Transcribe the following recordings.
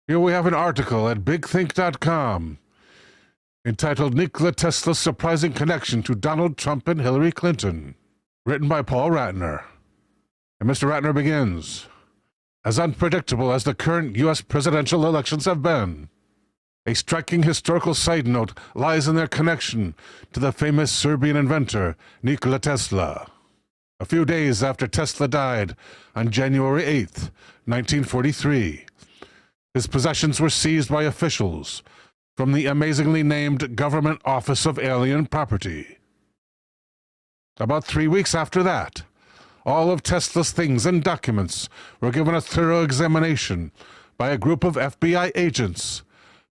Here we have an article at bigthink.com entitled Nikola Tesla's Surprising Connection to Donald Trump and Hillary Clinton, written by Paul Ratner. And Mr. Ratner begins, as unpredictable as the current U.S. presidential elections have been, a striking historical side note lies in their connection to the famous Serbian inventor Nikola Tesla. A few days after Tesla died on January 8th, 1943, his possessions were seized by officials from the amazingly named Government Office of Alien Property. About 3 weeks after that, all of Tesla's things and documents were given a thorough examination by a group of FBI agents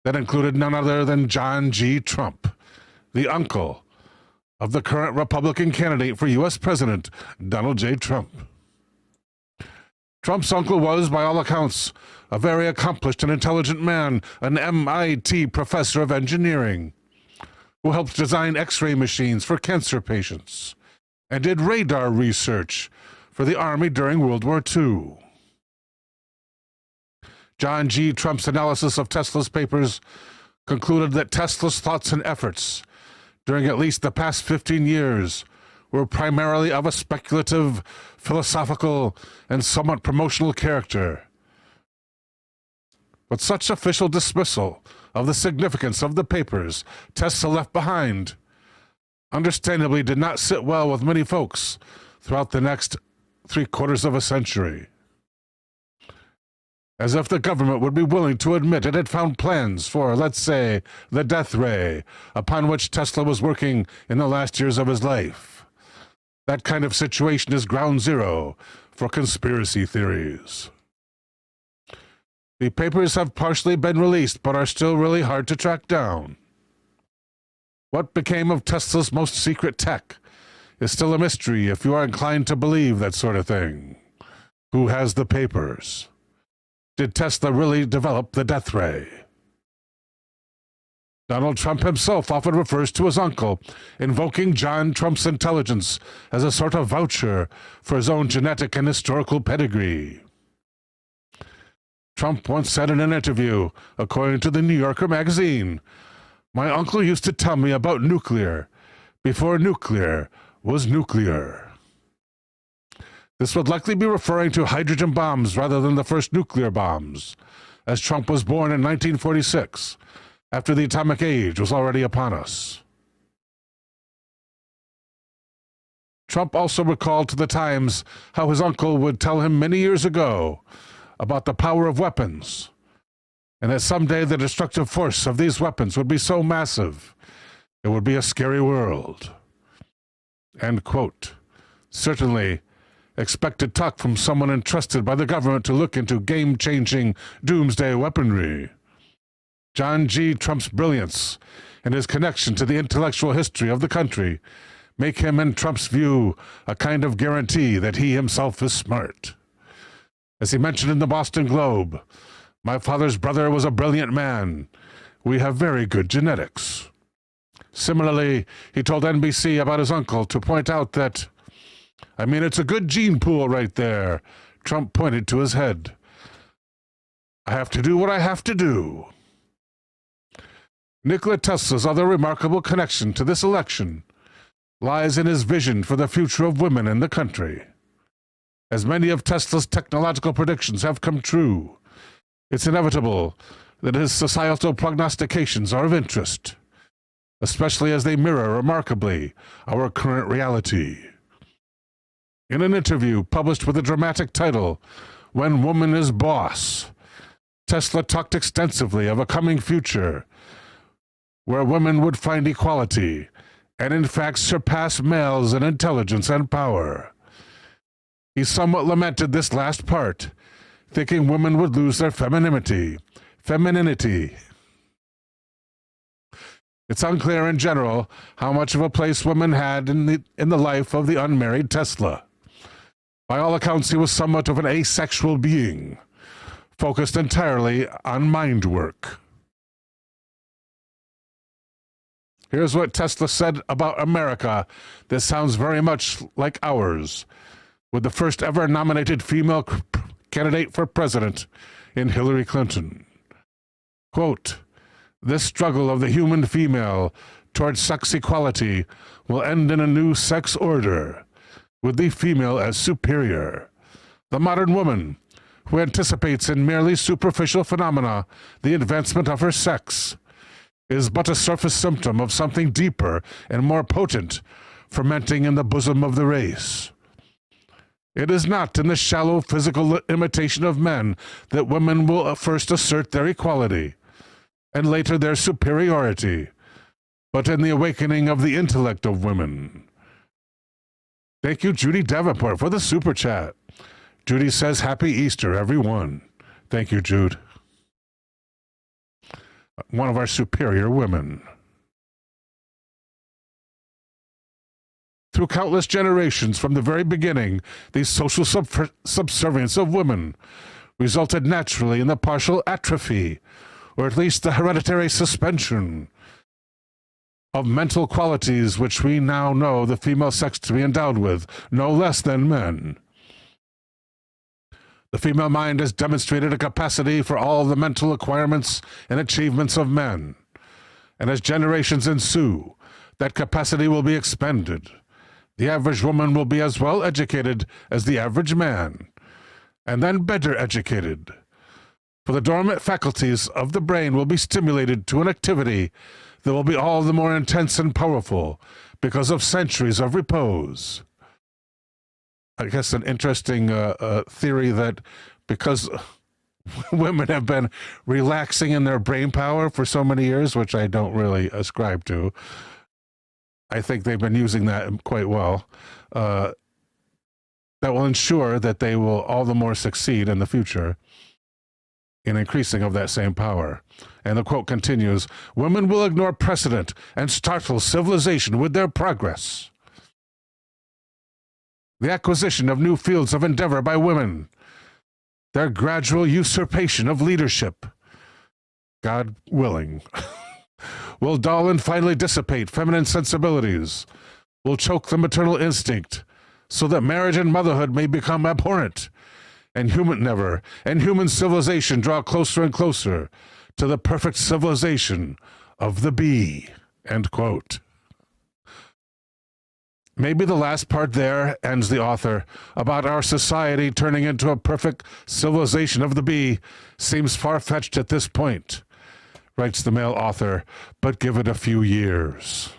that included none other than John G. Trump, the uncle of the current Republican candidate for U.S. President, Donald J. Trump. Trump's uncle was, by all accounts, a very accomplished and intelligent man, an MIT professor of engineering, who helped design X-ray machines for cancer patients and did radar research for the Army during World War II. John G. Trump's analysis of Tesla's papers concluded that Tesla's thoughts and efforts during at least the past 15 years were primarily of a speculative, philosophical, and somewhat promotional character. But such official dismissal of the significance of the papers Tesla left behind understandably did not sit well with many folks throughout the next 3/4 of a century. As if the government would be willing to admit it had found plans for, let's say, the death ray upon which Tesla was working in the last years of his life. That kind of situation is ground zero for conspiracy theories. The papers have partially been released, but are still really hard to track down. What became of Tesla's most secret tech is still a mystery if you are inclined to believe that sort of thing. Who has the papers? Did Tesla really develop the death ray? Donald Trump himself often refers to his uncle, invoking John Trump's intelligence as a sort of voucher for his own genetic and historical pedigree. Trump once said in an interview, according to the New Yorker magazine, "My uncle used to tell me about nuclear before nuclear was nuclear." This would likely be referring to hydrogen bombs rather than the first nuclear bombs, as Trump was born in 1946, after the atomic age was already upon us. Trump also recalled to the Times how his uncle would tell him many years ago about the power of weapons, and that someday the destructive force of these weapons would be so massive, it would be a scary world. End quote. Certainly, expected talk from someone entrusted by the government to look into game-changing doomsday weaponry. John G. Trump's brilliance and his connection to the intellectual history of the country make him, in Trump's view, a kind of guarantee that he himself is smart. As he mentioned in the Boston Globe, "My father's brother was a brilliant man. We have very good genetics." Similarly, he told NBC about his uncle to point out that, "I mean, it's a good gene pool right there." Trump pointed to his head. "I have to do what I have to do." Nikola Tesla's other remarkable connection to this election lies in his vision for the future of women in the country. As many of Tesla's technological predictions have come true, it's inevitable that his societal prognostications are of interest, especially as they mirror remarkably our current reality. In an interview published with the dramatic title, "When Woman is Boss," Tesla talked extensively of a coming future where women would find equality and in fact surpass males in intelligence and power. He somewhat lamented this last part, thinking women would lose their femininity. It's unclear in general how much of a place women had in the life of the unmarried Tesla. By all accounts, he was somewhat of an asexual being, focused entirely on mind work. Here's what Tesla said about America that sounds very much like ours, with the first ever nominated female candidate for president in Hillary Clinton. Quote, "This struggle of the human female towards sex equality will end in a new sex order, with the female as superior. The modern woman, who anticipates in merely superficial phenomena the advancement of her sex, is but a surface symptom of something deeper and more potent fermenting in the bosom of the race. It is not in the shallow physical imitation of men that women will first assert their equality, and later their superiority, but in the awakening of the intellect of women." Thank you, Judy Davenport, for the super chat. Judy says, "Happy Easter, everyone." Thank you, Jude. One of our superior women. Through countless generations from the very beginning, the social subservience of women resulted naturally in the partial atrophy, or at least the hereditary suspension, of mental qualities which we now know the female sex to be endowed with, no less than men. The female mind has demonstrated a capacity for all the mental acquirements and achievements of men, and as generations ensue, that capacity will be expended. The average woman will be as well educated as the average man, and then better educated. For the dormant faculties of the brain will be stimulated to an activity that will be all the more intense and powerful because of centuries of repose. I guess an interesting theory that because women have been relaxing in their brain power for so many years, which I don't really ascribe to, I think they've been using that quite well. That will ensure that they will all the more succeed in the future in increasing of that same power. And the quote continues, "Women will ignore precedent and startle civilization with their progress. The acquisition of new fields of endeavor by women, their gradual usurpation of leadership, God willing, will dull and finally dissipate feminine sensibilities, will choke the maternal instinct, so that marriage and motherhood may become abhorrent, and human civilization draw closer and closer to the perfect civilization of the bee." End quote. Maybe the last part there, ends the author, about our society turning into a perfect civilization of the bee seems far-fetched at this point, writes the male author, but give it a few years.